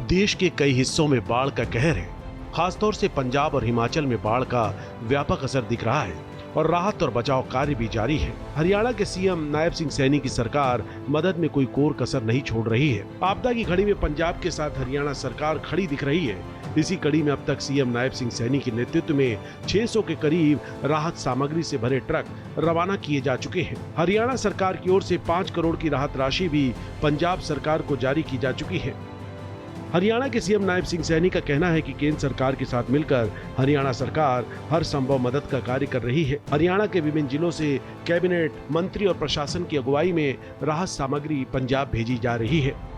देश के कई हिस्सों में बाढ़ का कहर है। खासतौर से पंजाब और हिमाचल में बाढ़ का व्यापक असर दिख रहा है और राहत और बचाव कार्य भी जारी है। हरियाणा के सीएम नायब सिंह सैनी की सरकार मदद में कोई कोर कसर नहीं छोड़ रही है। आपदा की घड़ी में पंजाब के साथ हरियाणा सरकार खड़ी दिख रही है। इसी कड़ी में अब तक सीएम नायब सिंह सैनी के नेतृत्व में 600 के करीब राहत सामग्री से भरे ट्रक रवाना किए जा चुके हैं। हरियाणा सरकार की ओर से 5 करोड़ की राहत राशि भी पंजाब सरकार को जारी की जा चुकी है। हरियाणा के सीएम नायब सिंह सैनी का कहना है कि केंद्र सरकार के साथ मिलकर हरियाणा सरकार हर संभव मदद का कार्य कर रही है। हरियाणा के विभिन्न जिलों से कैबिनेट मंत्री और प्रशासन की अगुवाई में राहत सामग्री पंजाब भेजी जा रही है।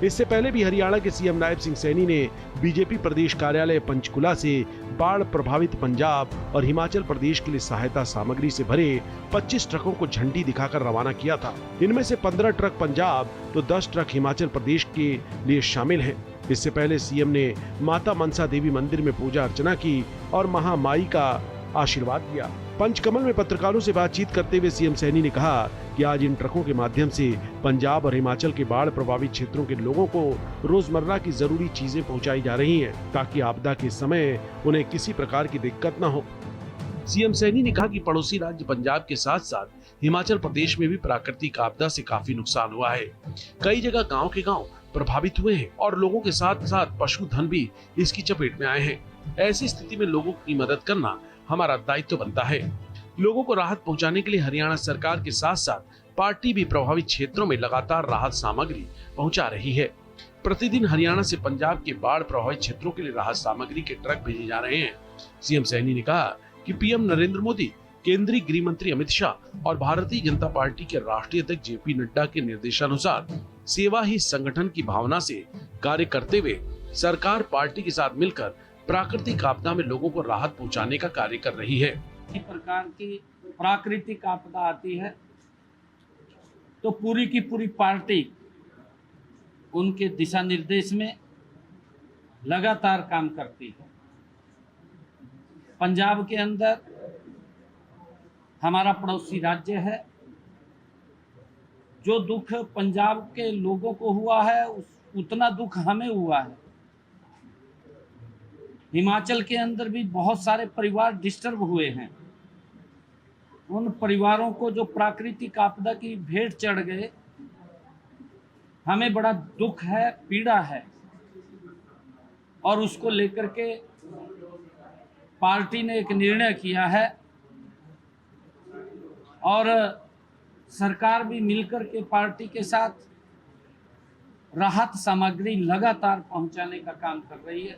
इससे पहले भी हरियाणा के सीएम नायब सिंह सैनी ने बीजेपी प्रदेश कार्यालय पंचकुला से बाढ़ प्रभावित पंजाब और हिमाचल प्रदेश के लिए सहायता सामग्री से भरे 25 ट्रकों को झंडी दिखाकर रवाना किया था। इनमें से 15 ट्रक पंजाब तो 10 ट्रक हिमाचल प्रदेश के लिए शामिल हैं। इससे पहले सीएम ने माता मनसा देवी मंदिर में पूजा अर्चना की और महामाई का आशीर्वाद दिया। पंचकमल में पत्रकारों से बातचीत करते हुए सीएम सैनी ने कहा कि आज इन ट्रकों के माध्यम से पंजाब और हिमाचल के बाढ़ प्रभावित क्षेत्रों के लोगों को रोजमर्रा की जरूरी चीजें पहुंचाई जा रही हैं, ताकि आपदा के समय उन्हें किसी प्रकार की दिक्कत न हो। सीएम सैनी ने कहा कि पड़ोसी राज्य पंजाब के साथ साथ हिमाचल प्रदेश में भी प्राकृतिक आपदा से काफी नुकसान हुआ है। कई जगह गाँव के गाँव प्रभावित हुए हैं और लोगों के साथ साथ पशुधन भी इसकी चपेट में आए हैं। ऐसी स्थिति में लोगों की मदद करना हमारा दायित्व बनता है। लोगों को राहत पहुंचाने के लिए हरियाणा सरकार के साथ साथ पार्टी भी प्रभावित क्षेत्रों में लगातार राहत सामग्री पहुंचा रही है। प्रतिदिन हरियाणा से पंजाब के बाढ़ प्रभावित क्षेत्रों के लिए राहत सामग्री के ट्रक भेजे जा रहे हैं। सीएम सैनी ने कहा कि पीएम नरेंद्र मोदी, केंद्रीय गृह मंत्री अमित शाह और भारतीय जनता पार्टी के राष्ट्रीय अध्यक्ष जेपी नड्डा के निर्देशानुसार सेवा ही संगठन की भावना से कार्य करते हुए सरकार पार्टी के साथ मिलकर प्राकृतिक आपदा में लोगों को राहत पहुंचाने का कार्य कर रही है। इस प्रकार की प्राकृतिक आपदा आती है तो पूरी की पूरी पार्टी उनके दिशा निर्देश में लगातार काम करती है। पंजाब के अंदर हमारा पड़ोसी राज्य है। जो दुख पंजाब के लोगों को हुआ है उतना दुख हमें हुआ है। हिमाचल के अंदर भी बहुत सारे परिवार डिस्टर्ब हुए हैं। उन परिवारों को जो प्राकृतिक आपदा की भेंट चढ़ गए, हमें बड़ा दुख है, पीड़ा है और उसको लेकर के पार्टी ने एक निर्णय किया है और सरकार भी मिलकर के पार्टी के साथ राहत सामग्री लगातार पहुंचाने का काम कर रही है।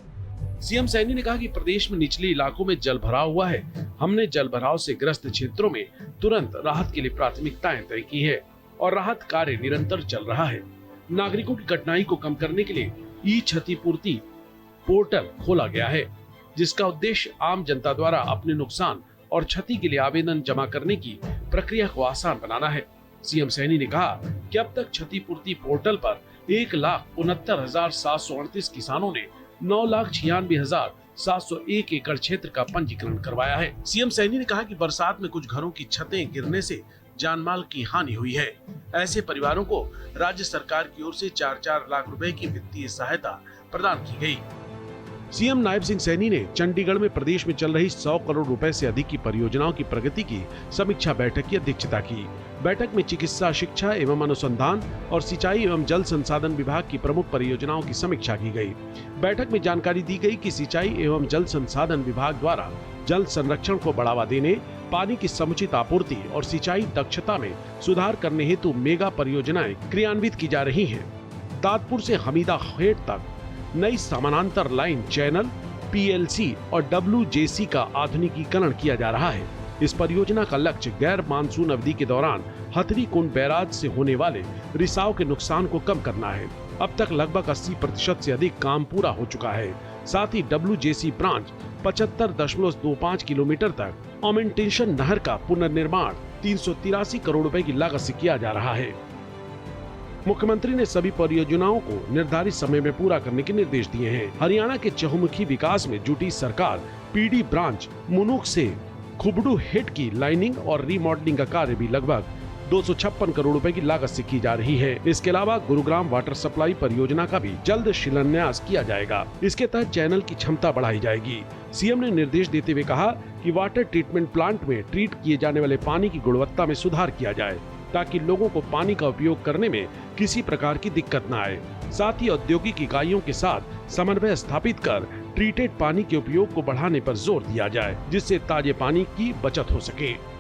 सीएम सैनी ने कहा कि प्रदेश में निचले इलाकों में जल भराव हुआ है। हमने जल भराव से ग्रस्त क्षेत्रों में तुरंत राहत के लिए प्राथमिकताएं तय की है और राहत कार्य निरंतर चल रहा है। नागरिकों की कठिनाई को कम करने के लिए ई क्षतिपूर्ति पोर्टल खोला गया है, जिसका उद्देश्य आम जनता द्वारा अपने नुकसान और क्षति के लिए आवेदन जमा करने की प्रक्रिया को आसान बनाना है। सीएम सैनी ने कहा कि अब तक क्षतिपूर्ति पोर्टल पर 1,69,738 किसानों ने 9,96,701 एकड़ क्षेत्र का पंजीकरण करवाया है। सीएम सैनी ने कहा कि बरसात में कुछ घरों की छतें गिरने से जानमाल की हानि हुई है। ऐसे परिवारों को राज्य सरकार की ओर से 4-4 लाख रुपए की वित्तीय सहायता प्रदान की गई। सीएम नायब सिंह सैनी ने चंडीगढ़ में प्रदेश में चल रही 100 करोड़ रुपए से अधिक की परियोजनाओं की प्रगति की समीक्षा बैठक की अध्यक्षता की। बैठक में चिकित्सा, शिक्षा एवं अनुसंधान और सिंचाई एवं जल संसाधन विभाग की प्रमुख परियोजनाओं की समीक्षा की गई। बैठक में जानकारी दी गई कि सिंचाई एवं जल संसाधन विभाग द्वारा जल संरक्षण को बढ़ावा देने, पानी की समुचित आपूर्ति और सिंचाई दक्षता में सुधार करने हेतु मेगा परियोजनाएं क्रियान्वित की जा रही हैं। ताजपुर से हमीदा खेड़ तक नई समानांतर लाइन, चैनल, पीएलसी और WJC का आधुनिकीकरण किया जा रहा है। इस परियोजना का लक्ष्य गैर मानसून अवधि के दौरान हथनी कुंड बैराज से होने वाले रिसाव के नुकसान को कम करना है। अब तक लगभग 80% से अधिक काम पूरा हो चुका है। साथ ही WJC ब्रांच 75.25 किलोमीटर तक ऑमेंटेशन नहर का पुनर्निर्माण 383 करोड़ रुपए की लागत से किया जा रहा है। मुख्यमंत्री ने सभी परियोजनाओं को निर्धारित समय में पूरा करने के निर्देश दिए हैं। हरियाणा के चहुमुखी विकास में जुटी सरकार PD ब्रांच मुनुक से खुबडू हेड की लाइनिंग और रीमॉडलिंग का कार्य भी लगभग 256 करोड़ रुपए की लागत से की जा रही है। इसके अलावा गुरुग्राम वाटर सप्लाई परियोजना का भी जल्द शिलान्यास किया जाएगा। इसके तहत चैनल की क्षमता बढ़ाई जाएगी। सीएम ने निर्देश देते हुए कहा कि वाटर ट्रीटमेंट प्लांट में ट्रीट किए जाने वाले पानी की गुणवत्ता में सुधार किया जाए, ताकि लोगों को पानी का उपयोग करने में किसी प्रकार की दिक्कत न आए। साथ ही औद्योगिक इकाइयों के साथ समन्वय स्थापित कर ट्रीटेड पानी के उपयोग को बढ़ाने पर जोर दिया जाए, जिससे ताजे पानी की बचत हो सके।